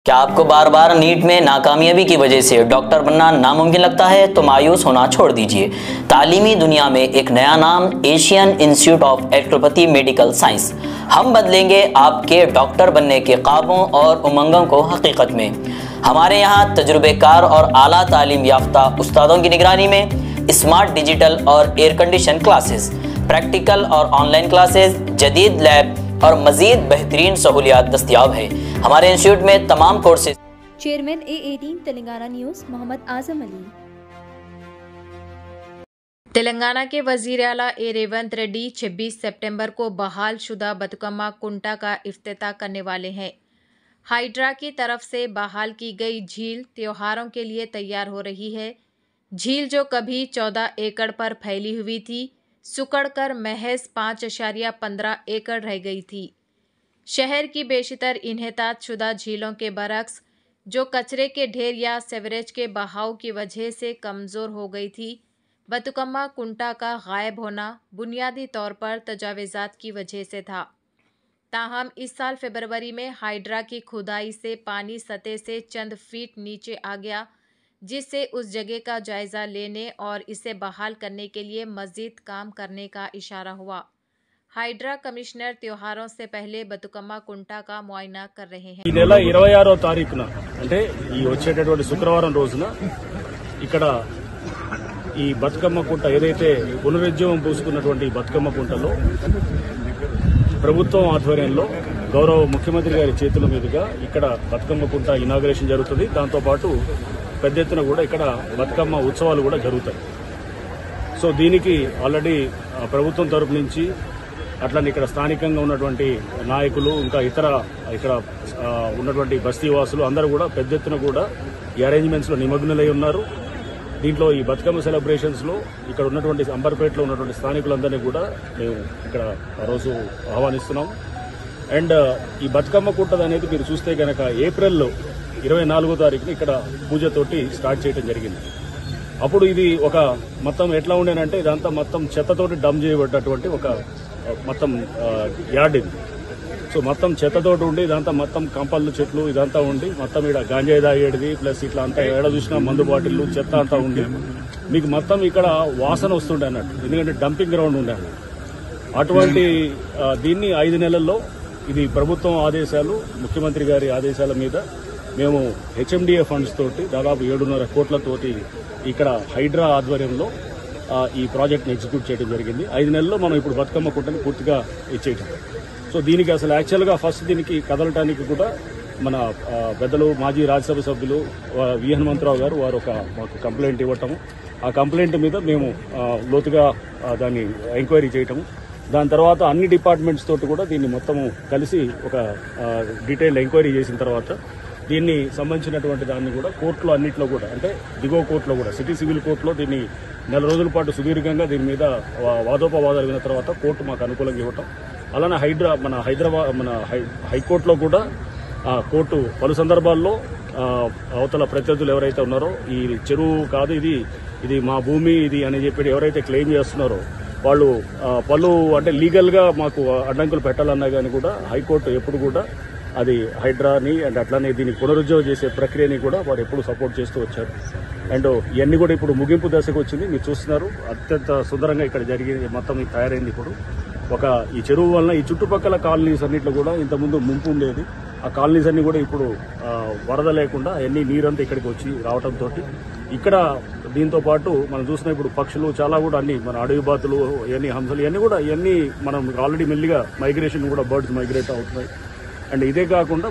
क्या आपको बार बार नीट में नाकामयाबी की वजह से डॉक्टर बनना नामुमकिन लगता है तो मायूस होना छोड़ दीजिए। तालीमी दुनिया में एक नया नाम Asian institute of allopathy medical science. हम बदलेंगे आपके डॉक्टर बनने के ख्वाबों और उमंगों को हकीकत में। हमारे यहाँ तजुर्बेकार और आला तालीम याफ्ता उस्तादों की निगरानी में स्मार्ट डिजिटल और एयर कंडीशन क्लासेस, प्रैक्टिकल और ऑनलाइन क्लासेस, जदीद लैब और मज़ीद बेहतरीन सहूलियात दस्तियाब है। हमारे इंस्टीट्यूट में तमाम courses. Chairman A18 Telangana news Mohammed Azam Ali. Telangana के वजीर आला ए रेवंत रेड्डी 26 सितंबर को बहाल शुदा बतुकम्मा कुंटा का इफ्तिताह करने वाले हैं। हाइड्रा की तरफ से बहाल की गई झील त्योहारों के लिए तैयार हो रही है। झील जो कभी 14 एकड़ पर फैली हुई थी, सुकड़कर महज 5.15 एकड़ रह गई थी। शहर की बेशितर इन्हेतात शुदा झीलों के बरक्स, जो कचरे के ढेर या सेवरेज के बहाव की वजह से कमज़ोर हो गई थी, बतुकम्मा कुंटा का गायब होना बुनियादी तौर पर तजावीज़ात की वजह से था। ताहम इस साल फरवरी में हाइड्रा की खुदाई से पानी सतह से चंद फीट नीचे आ गया, जिससे उस जगह का जायज़ा लेने और इसे बहाल करने के लिए मज़ीद काम करने का इशारा हुआ। हाइड्रा कमिश्नर त्योहारों से पहले बतुकम्मा कुंटा का मुआयना कर रहे हैं। ఈ నెల 26వ తారీఖున అంటే ఈ వచ్చేటటువంటి శుక్రవారం రోజున ఇక్కడ ఈ బతుకమ్మ కుంట ఏదైతే పునరుజ్జీవం పూసుకున్నటువంటి బతుకమ్మ కుంటలో ప్రభుత్వం ఆధ్వర్యంలో గౌరవ ముఖ్యమంత్రి గారి చేతుల మీదుగా ఇక్కడ బతుకమ్మ కుంట ఇనాగరేషన్ జరుగుతుంది। దాంతో పాటు పెద్ద ఎత్తున కూడా ఇక్కడ బతుకమ్మ ఉత్సవాలు కూడా జరుగుతాయి। సో దీనికి ఆల్రెడీ ప్రభుత్వం తరపు నుంచి అట్లనే ఇక్కడ స్థానికంగా ఉన్నటువంటి నాయకులు ఇంకా ఇతర ఇక్కడ ఉన్నటువంటి బస్తీవాసులు అందరూ కూడా పెద్ద ఎత్తున కూడా ఈ అరేంజ్మెంట్స్ లో నిమగ్నులై ఉన్నారు। దీంట్లో ఈ బతుకమ్మ సెలబ్రేషన్స్ లో ఇక్కడ ఉన్నటువంటి అంబర్పేటలో ఉన్నటువంటి స్థానికులందరినీ కూడా మేము ఇక్కడ ఆ రోజు ఆహ్వానిస్తున్నాం। అండ్ ఈ బతుకమ్మ కుంట అనేది మీరు చూస్తే గనక ఏప్రిల్ 24వ తారీఖున ఇక్కడ పూజతోటి స్టార్ట్ చేయడం జరిగింది। అప్పుడు ఇది ఒక మొత్తం ఎట్లా ఉండేనంటే ఇదంతా మొత్తం చెత్తతోటి డమ్ చేయబడ్డటువంటి ఒక మొత్తం యార్డ్ ఇది। సో మొత్తం చెత్తతోటి ఉండి ఇదంతా మొత్తం కంపళ్ళు చెట్లు ఇదంతా ఉండి మొత్తం ఇక్కడ గాంజాయి తాగేది ప్లస్ ఇట్లా అంతా ఏడ చూసినా మందు బాటిల్లు చెత్త అంతా ఉండి మీకు మొత్తం ఇక్కడ వాసన వస్తుండే అన్నట్టు, ఎందుకంటే డంపింగ్ గ్రౌండ్ ఉండే అటువంటి దీన్ని 5 నెలల్లో ఇది ప్రభుత్వం ఆదేశాలు ముఖ్యమంత్రి గారి ఆదేశాల మీద మేము HMDA ఫండ్స్ తోటి దాదాపు 7.5 కోట్లతోటి ఇక్కడ హైడ్రా ఆధ్వర్యంలో ఈ ప్రాజెక్ట్ని ఎగ్జిక్యూట్ చేయడం జరిగింది। 5 నెలల్లో మనం ఇప్పుడు బతుకమ్మ కుంటని పూర్తిగా ఇచ్చేయటం। సో దీనికి అసలు యాక్చువల్గా ఫస్ట్ దీనికి కదలటానికి కూడా మన పెద్దలు మాజీ రాజ్యసభ సభ్యులు వి హనుమంతరావు గారు వారు మాకు కంప్లైంట్ ఇవ్వటము, ఆ కంప్లైంట్ మీద మేము లోతుగా దాన్ని ఎంక్వైరీ చేయటము, దాని తర్వాత అన్ని డిపార్ట్మెంట్స్ తోటి కూడా దీన్ని మొత్తము కలిసి ఒక డీటెయిల్ ఎంక్వైరీ చేసిన తర్వాత దీన్ని సంబంధించినటువంటి దాన్ని కూడా కోర్టులో అన్నింటిలో కూడా అంటే దిగువ కోర్టులో కూడా సిటీ సివిల్ కోర్టులో దీన్ని 4 రోజుల పాటు సుదీర్ఘంగా దీని మీద వాదోపవాదాలు విన్న తర్వాత కోర్టు మాకు అనుకూలంగా ఇవ్వటం, అలానే మన హైకోర్టులో కూడా కోర్టు పలు సందర్భాల్లో అవతల ప్రత్యర్థులు ఎవరైతే ఉన్నారో ఈ చెరువు కాదు ఇది మా భూమి ఇది అని చెప్పి ఎవరైతే క్లెయిమ్ చేస్తున్నారో వాళ్ళు పలు అంటే లీగల్గా మాకు అడ్డంకులు పెట్టాలన్నా కానీ కూడా హైకోర్టు ఎప్పుడు కూడా అది హైడ్రాని అండ్ అట్లానే దీనికి పునరుజ్జీవం చేసే ప్రక్రియని కూడా వారు ఎప్పుడు సపోర్ట్ చేస్తూ వచ్చారు। అండ్ ఇవన్నీ కూడా ఇప్పుడు ముగింపు దశకు వచ్చింది, మీరు చూస్తున్నారు అత్యంత సుందరంగా ఇక్కడ జరిగింది, మొత్తం తయారైంది। ఇప్పుడు ఈ చెరువు వలన ఈ చుట్టుపక్కల కాలనీస్ అన్నింటిలో కూడా ఇంతకుముందు ముంపు ఉండేది, ఆ కాలనీస్ అన్ని కూడా ఇప్పుడు వరద లేకుండా అన్ని నీరంతా ఇక్కడికి వచ్చి రావడంతో ఇక్కడ దీంతో పాటు మనం చూసిన ఇప్పుడు పక్షులు చాలా కూడా అన్ని మన అడవి బాతులు ఇవన్నీ హంసలు ఇవన్నీ మనం ఆల్రెడీ మెల్లిగా మైగ్రేషన్ కూడా బర్డ్స్ మైగ్రేట్ అవుతున్నాయి। అండ్ ఇదే కాకుండా